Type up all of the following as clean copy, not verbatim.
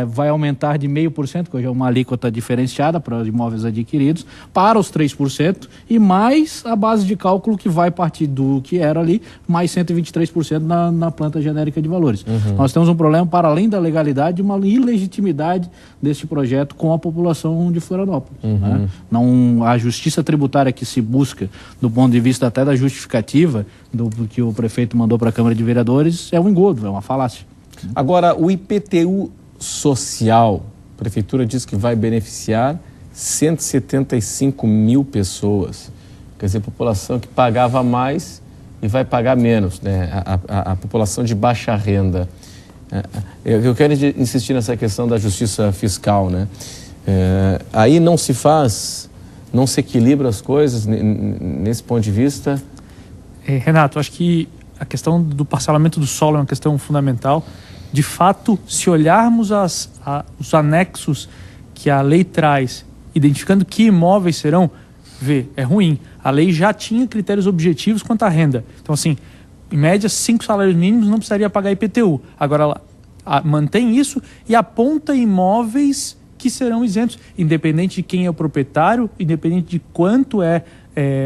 vai aumentar de 0,5%, que hoje é uma alíquota diferenciada para os imóveis adquiridos, para os 3%, e mais a base de cálculo que vai partir do que era ali, mais 123% na planta genérica de valores. Nós temos um problema, para além da legalidade, uma ilegitimidade deste projeto com a população de Florianópolis. Né? Não, a justiça tributária que se busca, do ponto de vista até da justificativa do que o prefeito mandou para a Câmara de Vereadores, é um engodo, é uma falácia. Agora, o IPTU social, a Prefeitura diz que vai beneficiar 175 mil pessoas. Quer dizer, população que pagava mais e vai pagar menos, né? A população de baixa renda. Eu quero insistir nessa questão da justiça fiscal, né? Aí não se equilibra as coisas nesse ponto de vista? Renato, acho que a questão do parcelamento do solo é uma questão fundamental. De fato, se olharmos os anexos que a lei traz, identificando que imóveis serão, é ruim. A lei já tinha critérios objetivos quanto à renda. Então, assim, em média, 5 salários mínimos não precisaria pagar IPTU. Agora, ela mantém isso e aponta imóveis que serão isentos, independente de quem é o proprietário, independente de quanto é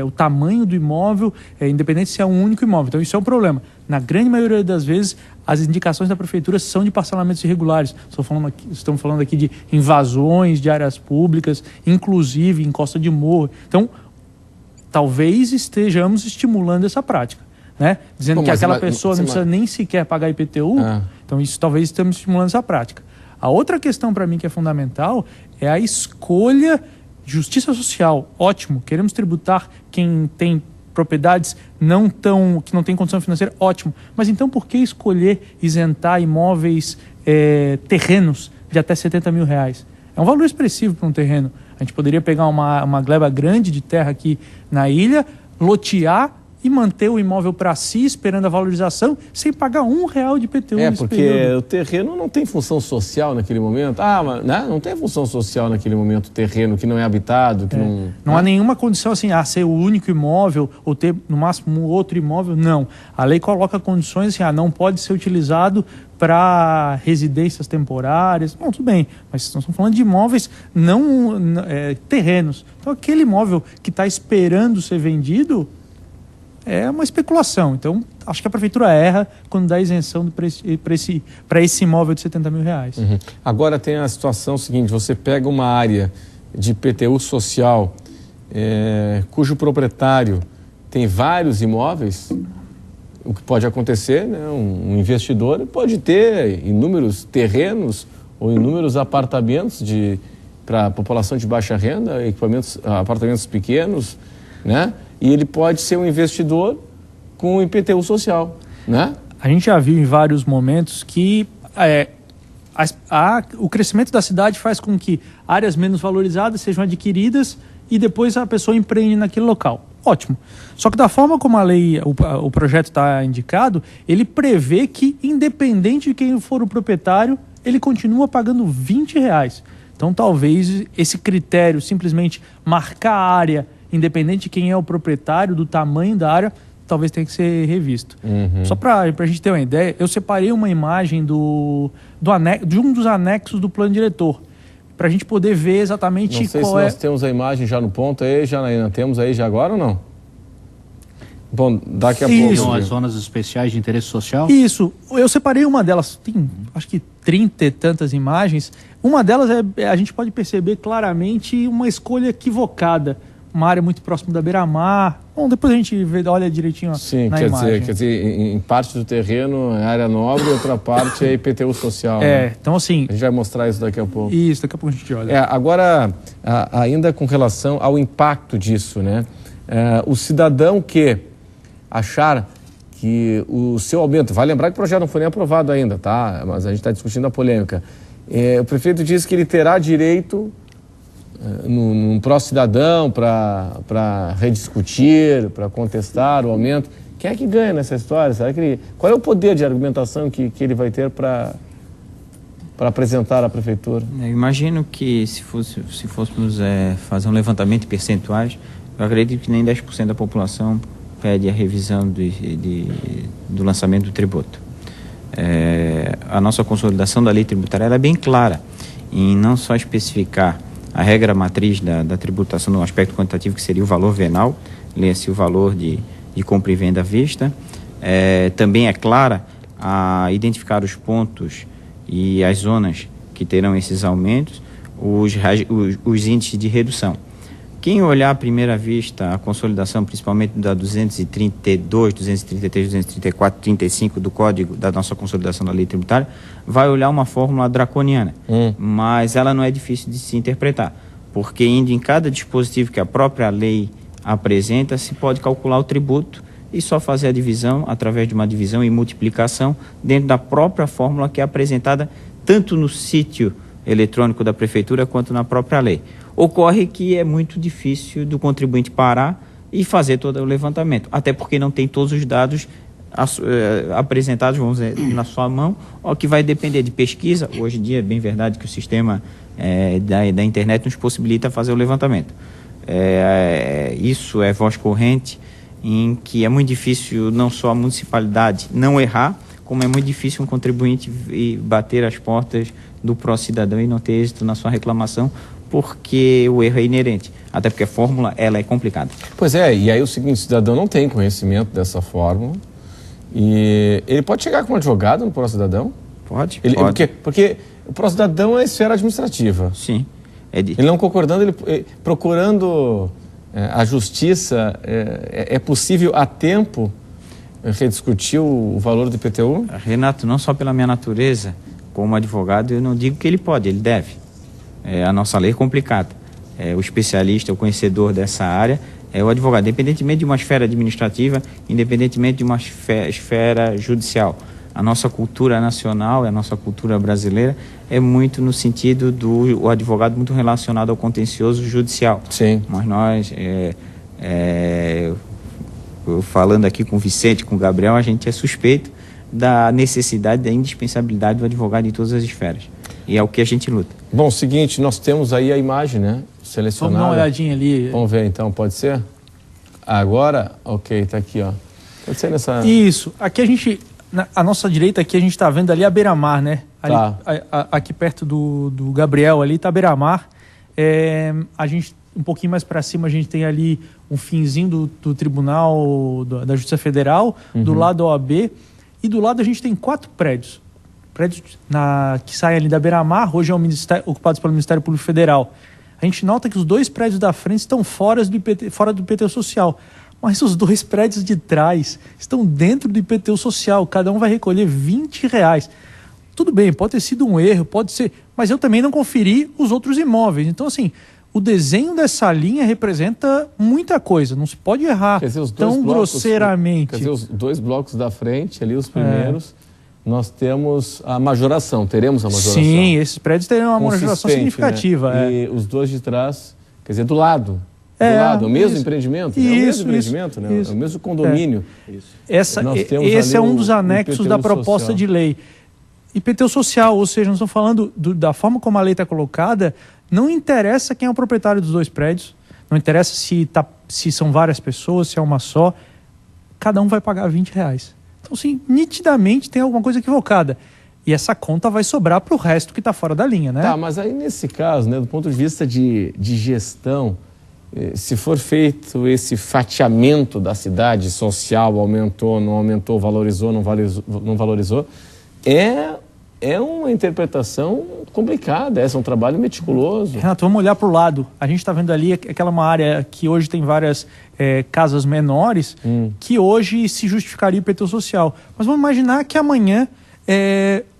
o tamanho do imóvel, independente se é um único imóvel. Então, isso é um problema. Na grande maioria das vezes, as indicações da prefeitura são de parcelamentos irregulares. Estamos falando aqui de invasões de áreas públicas, inclusive em Costa de Morro. Então, talvez estejamos estimulando essa prática, né? Dizendo que aquela pessoa não precisa nem sequer pagar IPTU. Então, isso talvez estamos estimulando essa prática. A outra questão para mim que é fundamental é a escolha. Justiça social, ótimo. Queremos tributar quem tem propriedades que não tem condição financeira, ótimo. Mas então por que escolher isentar imóveis, terrenos de até 70 mil reais? É um valor expressivo para um terreno. A gente poderia pegar uma gleba grande de terra aqui na ilha, lotear e manter o imóvel para si, esperando a valorização, sem pagar R$1 de IPTU nesse porque período. O terreno não tem função social naquele momento. Mas, né? Não tem função social naquele momento, o terreno que não é habitado, que não há nenhuma condição assim, ser o único imóvel ou ter, no máximo, um outro imóvel. Não. A lei coloca condições assim, não pode ser utilizado para residências temporárias. Bom, tudo bem, mas nós estamos falando de imóveis, terrenos. Então, aquele imóvel que está esperando ser vendido é uma especulação. Então, acho que a prefeitura erra quando dá isenção para esse imóvel de 70 mil reais. Agora tem a situação seguinte, você pega uma área de IPTU social cujo proprietário tem vários imóveis, o que pode acontecer, né? Um investidor pode ter inúmeros terrenos ou inúmeros apartamentos para a população de baixa renda, apartamentos pequenos, né? E ele pode ser um investidor com IPTU social, né? A gente já viu em vários momentos que o crescimento da cidade faz com que áreas menos valorizadas sejam adquiridas e depois a pessoa empreende naquele local. Ótimo. Só que da forma como a lei, o projeto está indicado, ele prevê que, independente de quem for o proprietário, ele continua pagando R$20. Então, talvez esse critério, simplesmente marcar a área, independente de quem é o proprietário, do tamanho da área, talvez tenha que ser revisto. Só para a gente ter uma ideia, eu separei uma imagem de um dos anexos do plano diretor, para a gente poder ver exatamente não sei se nós temos a imagem já no ponto aí, já temos aí já agora ou não? Bom, daqui a pouco. São as zonas especiais de interesse social? Isso. Eu separei uma delas, tem acho que 30 e tantas imagens. Uma delas a gente pode perceber claramente uma escolha equivocada. Uma área muito próxima da beira-mar. Bom, depois a gente olha direitinho na imagem. Quer dizer, em parte do terreno é área nobre, outra parte é IPTU social. Né? Então assim... A gente vai mostrar isso daqui a pouco. Isso, daqui a pouco a gente olha. Agora, ainda com relação ao impacto disso, né? O cidadão que achar que o seu aumento... Vai lembrar que o projeto não foi nem aprovado ainda, tá? Mas a gente está discutindo a polêmica. O prefeito disse que ele terá direito... num próximo cidadão para rediscutir, para contestar o aumento. Quem é que ganha nessa história? Qual é o poder de argumentação que ele vai ter para apresentar à prefeitura? Eu imagino que se fôssemos fazer um levantamento de percentuais, eu acredito que nem 10% da população pede a revisão do lançamento do tributo. a nossa consolidação da lei tributária ela é bem clara em não só especificar a regra matriz da tributação no aspecto quantitativo, que seria o valor venal, leia-se o valor de compra e venda à vista. Também é clara a identificar os pontos e as zonas que terão esses aumentos, os índices de redução. Quem olhar à primeira vista a consolidação, principalmente da 232, 233, 234, 35 do Código da nossa consolidação da lei tributária, vai olhar uma fórmula draconiana, mas ela não é difícil de se interpretar, porque indo em cada dispositivo que a própria lei apresenta, se pode calcular o tributo e só fazer a divisão através de uma divisão e multiplicação dentro da própria fórmula que é apresentada tanto no sítio eletrônico da Prefeitura quanto na própria lei. Ocorre que é muito difícil do contribuinte parar e fazer todo o levantamento, até porque não tem todos os dados apresentados, vamos dizer, na sua mão, o que vai depender de pesquisa. Hoje em dia é bem verdade que o sistema da internet nos possibilita fazer o levantamento. Isso é voz corrente, em que é muito difícil não só a municipalidade não errar, como é muito difícil um contribuinte bater as portas do pró-cidadão e não ter êxito na sua reclamação, porque o erro é inerente, até porque a fórmula ela é complicada. Pois é, e aí o seguinte, o cidadão não tem conhecimento dessa fórmula e ele pode chegar com um advogado no pró-cidadão? Pode. Porque o pró-cidadão é esfera administrativa. Sim. Ele não concordando, ele procurando a justiça, é possível a tempo rediscutir o valor do IPTU? Renato, não só pela minha natureza, como advogado, eu não digo que ele pode, ele deve. A nossa lei é complicada. O especialista, o conhecedor dessa área é o advogado, independentemente de uma esfera administrativa, independentemente de uma esfera judicial. A nossa cultura nacional, a nossa cultura brasileira é muito no sentido do advogado muito relacionado ao contencioso judicial. Sim. Mas nós, falando aqui com o Vicente, com o Gabriel, a gente é suspeito da necessidade, da indispensabilidade do advogado em todas as esferas. E é o que a gente luta. Bom, seguinte, nós temos aí a imagem, né? Selecionada. Vamos dar uma olhadinha ali. Vamos ver então, pode ser? Agora, ok, tá aqui, ó. Pode ser nessa... Isso. Aqui a gente, à nossa direita aqui, a gente tá vendo ali a beira-mar, né? Ali, Tá. Aqui perto do Gabriel ali tá a beira-mar. A gente, um pouquinho mais para cima, a gente tem ali um finzinho do Tribunal da Justiça Federal, do lado da OAB, e do lado a gente tem 4 prédios que saem ali da beira-mar, hoje ocupados pelo Ministério Público Federal. A gente nota que os 2 prédios da frente estão fora do IPTU social, mas os 2 prédios de trás estão dentro do IPTU social, cada um vai recolher R$20. Tudo bem, pode ter sido um erro, pode ser, mas eu também não conferi os outros imóveis. Então, assim, o desenho dessa linha representa muita coisa, não se pode errar tão grosseiramente. Quer dizer, os 2 blocos da frente, ali os primeiros, nós temos a majoração, teremos a majoração. Sim, esses prédios terão uma majoração significativa. Né? E os 2 de trás, quer dizer, do lado. É o mesmo empreendimento, né? É o mesmo empreendimento, né? É o mesmo condomínio. Esse é um dos anexos da proposta de lei. IPTU social, ou seja, nós estamos falando da forma como a lei está colocada, não interessa quem é o proprietário dos 2 prédios, não interessa se são várias pessoas, se é uma só, cada um vai pagar R$20. Então, sim, nitidamente tem alguma coisa equivocada. E essa conta vai sobrar para o resto que está fora da linha, né? Tá, mas aí nesse caso, né, do ponto de vista de gestão, se for feito esse fatiamento da cidade social, aumentou, não aumentou, valorizou, não valorizou, é uma interpretação complicada, é um trabalho meticuloso. Renato, vamos olhar para o lado. A gente está vendo ali aquela uma área que hoje tem várias casas menores, que hoje se justificaria o IPTU social. Mas vamos imaginar que amanhã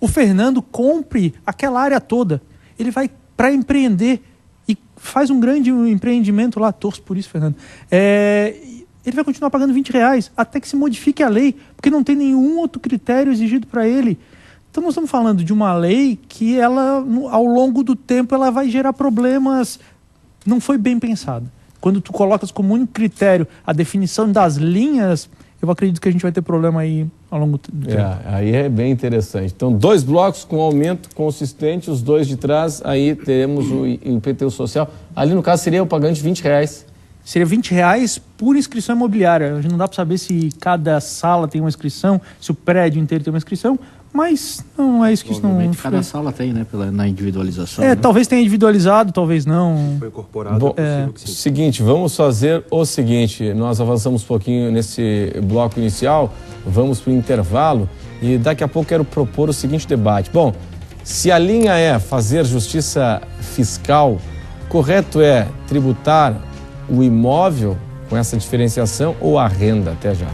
o Fernando compre aquela área toda. Ele vai para empreender e faz um grande empreendimento lá, torço por isso, Fernando. Ele vai continuar pagando R$20 até que se modifique a lei, porque não tem nenhum outro critério exigido para ele. Então nós estamos falando de uma lei que ela, ao longo do tempo, ela vai gerar problemas. Não foi bem pensada. Quando tu colocas como único critério a definição das linhas, eu acredito que a gente vai ter problema aí ao longo do tempo. Aí é bem interessante. Então, 2 blocos com aumento consistente, os 2 de trás, aí teremos o IPTU social. Ali, no caso, seria o pagante de R$20. seria R$20 por inscrição imobiliária. A gente não dá para saber se cada sala tem uma inscrição, se o prédio inteiro tem uma inscrição, mas não é isso que isso não... Obviamente, cada sala tem, né, na individualização. Né? Talvez tenha individualizado, talvez não. Foi incorporado. Bom, seguinte, vamos fazer o seguinte, nós avançamos um pouquinho nesse bloco inicial, vamos para o intervalo e daqui a pouco quero propor o seguinte debate. Bom, se a linha é fazer justiça fiscal, correto é tributar o imóvel com essa diferenciação ou a renda? Até já.